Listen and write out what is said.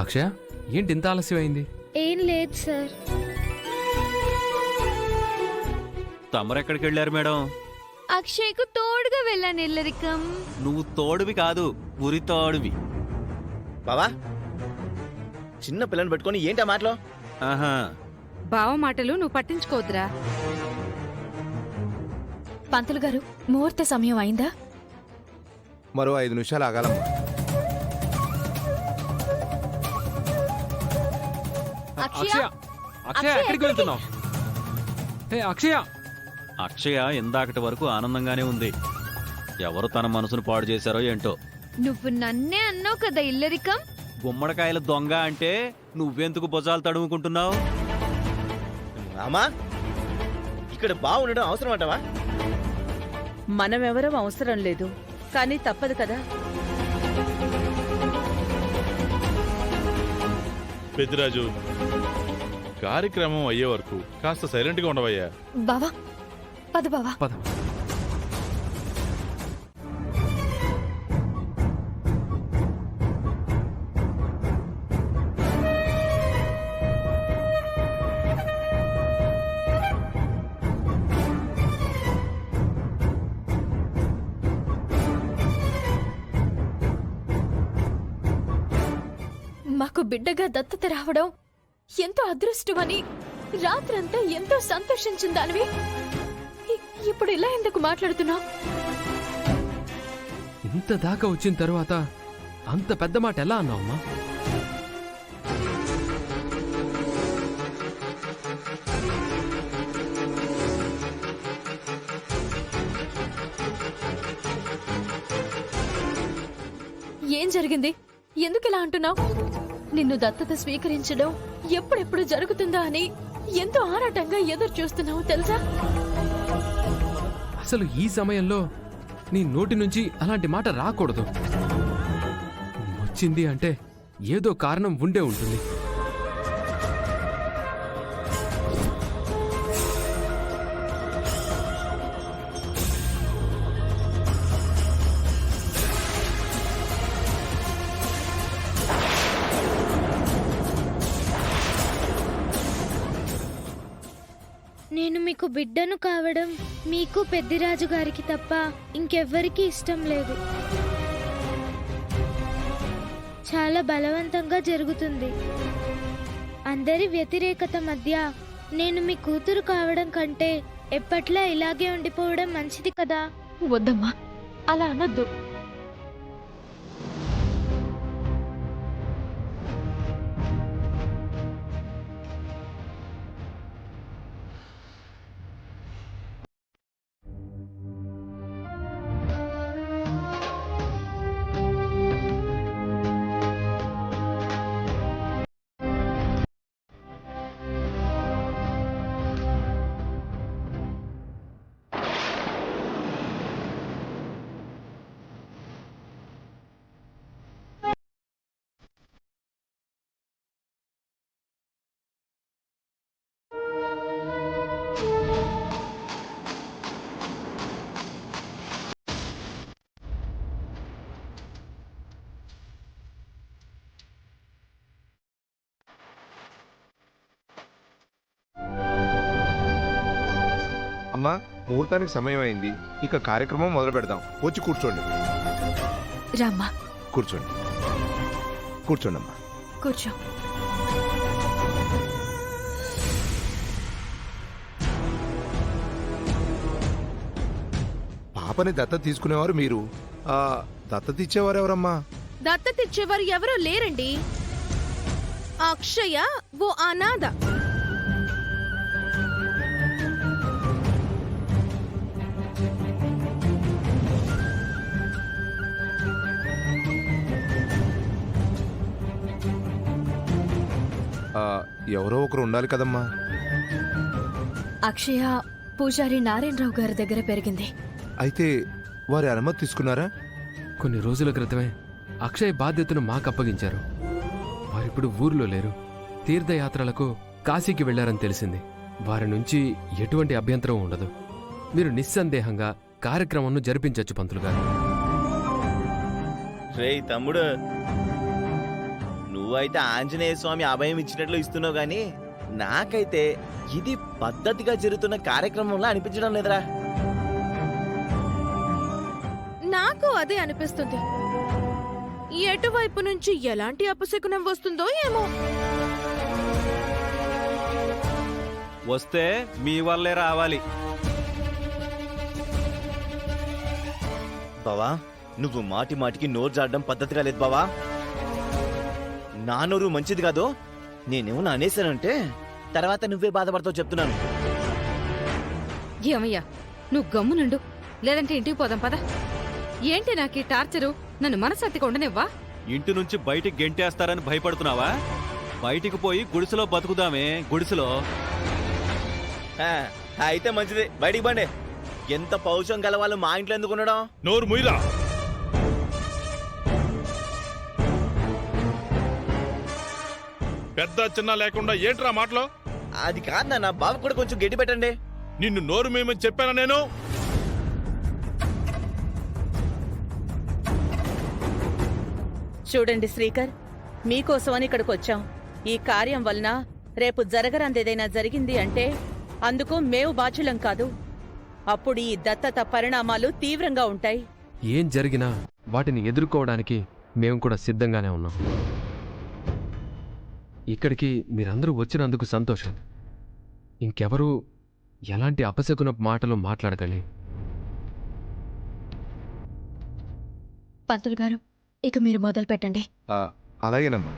అక్షయ, ఏంటి ఇంత ఆలస్యం అయింది? ఏం లేదు సార్. తమరెక్కడికి వెళ్ళారు మేడం? అక్షయ్కు తోడుగా వెళ్ళాను ఇల్లరికం. నువ్వు తోడువి కాదు, ఉరి తోడువి. బావా, చిన్న పిల్లని పెట్టుకొని ఏంటా మాటలో? ఆహా, బావ మాటలు నువ్వు పట్టించుకోవద్దురా. పంతులు గారు, ముహూర్త సమయం అయిందా? మరో 5 నిమిషాలు ఆగాలమ్మా. అక్షయ, అక్షయ ఎక్కడికి వెళ్తున్నావు? హే అక్షయ! అక్షయ ఇందాకటి వరకు ఆనందంగానే ఉంది. ఎవరు తన మనసును పాడు చేశారో ఏంటో. నువ్వు నన్నే అన్నావు కదా ఇల్లరికం. గుమ్మడికాయల దొంగ అంటే నువ్వెందుకు భుజాలు తడుముకుంటున్నావు? అమ్మా, ఇక్కడ బాగుండడం అవసరం అంటావా? మనమెవరం అవసరం లేదు, కానీ తప్పదు కదా. పెద్దిరాజు, కార్యక్రమం అయ్యే వరకు కాస్త సైలెంట్ గా ఉండవయ్యా. బావా, పద బావా. పద. మాకు బిడ్డగా దత్తత రావడం ఎంతో అదృష్టమని రాత్రంతా ఎంతో సంతోషించిందానివి. ఇప్పుడు ఇలా ఎందుకు మాట్లాడుతున్నావు? ఇంత దాకా వచ్చిన తరువాత అంత పెద్ద మాట ఎలా అన్నావమ్మా? ఏం జరిగింది? ఎందుకు ఇలా అంటున్నావు? నిన్ను దత్తత స్వీకరించడం ఎప్పుడెప్పుడు జరుగుతుందా అని ఎంతో ఆరాటంగా ఎదురు చూస్తున్నావు తెలుసా? అసలు ఈ సమయంలో నీ నోటి నుంచి అలాంటి మాట రాకూడదు. వచ్చింది అంటే ఏదో కారణం ఉండే ఉంటుంది. నేను మీకు బిడ్డను కావడం మీకు పెద్దిరాజు గారికి తప్ప ఇంకెవ్వరికీ ఇష్టం లేదు. చాలా బలవంతంగా జరుగుతుంది. అందరి వ్యతిరేకత మధ్య నేను మీ కూతురు కావడం కంటే ఎప్పట్లా ఇలాగే ఉండిపోవడం మంచిది కదా. వద్దమ్మా, అలా అనొద్దు. అమ్మా, ముహూర్తానికి సమయం అయింది. ఇక కార్యక్రమం మొదలు పెడదాం. వచ్చి కూర్చోండి. రామ్మా, కూర్చోండి. కూర్చోండి అమ్మా. కూర్చో. పాపని దత్తత తీసుకునేవారు మీరు. దత్తత ఇచ్చేవారు ఎవరమ్మా? దత్తతిచ్చేవారు ఎవరూ లేరండి. అక్షయ ఓ అనాథ. ఎవరో ఒకరు ఉండాలి కదమ్మా. అక్షయ పూజారి నారాయణరావు గారి దగ్గర పెరిగింది. అయితే వారి అనుమతి తీసుకున్నారా? కొన్ని రోజుల క్రితమే అక్షయ్ బాధ్యతను మాకు అప్పగించారు. వారిప్పుడు ఊర్లో లేరు. తీర్థయాత్రలకు కాశీకి వెళ్లారని తెలిసింది. వారి నుంచి ఎటువంటి అభ్యంతరం ఉండదు. మీరు నిస్సందేహంగా కార్యక్రమం జరిపించొచ్చు పంతులు గారు. రేయ్ తమ్ముడు, నువ్వు నువ్వైతే ఆంజనేయ స్వామి అభయం ఇచ్చినట్లు ఇస్తున్నావు గాని నాకైతే ఇది పద్ధతిగా జరుగుతున్న కార్యక్రమంలా అనిపించడం లేదురా. నాకు అదే అనిపిస్తుంది. ఎటువైపు నుంచి ఎలాంటి అపశకునం వస్తుందో ఏమో. వస్తే మీ వల్లే రావాలి. బావా నువ్వు మాటి మాటికి నోరు జాడడం పద్ధతిగా లేదు బావా. నా నోరు మంచిది కాదు. నేనేమన్నా అనేసానంటే తర్వాత నువ్వే బాధపడతావు చెప్తున్నాను. ఏమయ్యా నువ్వు గమ్మునుండు, లేదంటే ఇంటికి పోదాం పద. ఏంటి నాకు ఈ టార్చరు? నన్ను మనసత్తిగా ఉండనివ్వా? ఇంటి నుంచి బయటికి గెంటేస్తారని భయపడుతున్నావా? బయటికి పోయి గుడిసెలో బతుకుదామే. గుడిసెలో ఆ, అయితే మంచిది, బయటికి బండి. ఎంత పౌరుషం గల వాళ్ళు మా ఇంట్లో ఎందుకు ఉండడం? నోరు ముయిరా. పెద్ద చిన్న లేకుండా ఏంట్రా మాటలో? అది కాదు నాన్న, బాబు కూడా కొంచెం గట్టి పెట్టండి. నిన్ను నోరు మేమని చెప్పానా నేను? చూడండి శ్రీకర్, మీకోసమని ఇక్కడికి వచ్చాం. ఈ కార్యం వలన రేపు జరగరందేదైనా జరిగింది అంటే అందుకు మేము బాధ్యులం కాదు. అప్పుడు ఈ దత్తత పరిణామాలు తీవ్రంగా ఉంటాయి. ఏం జరిగినా వాటిని ఎదుర్కోవడానికి మేము కూడా సిద్ధంగానే ఉన్నాం. ఇక్కడికి మీరందరూ వచ్చినందుకు సంతోషం. ఇంకెవరూ ఎలాంటి అపశకున మాటలు మాట్లాడకండి. పంతులు గారు, ఇక మీరు మొదలు పెట్టండి. అలాగేనమ్మా.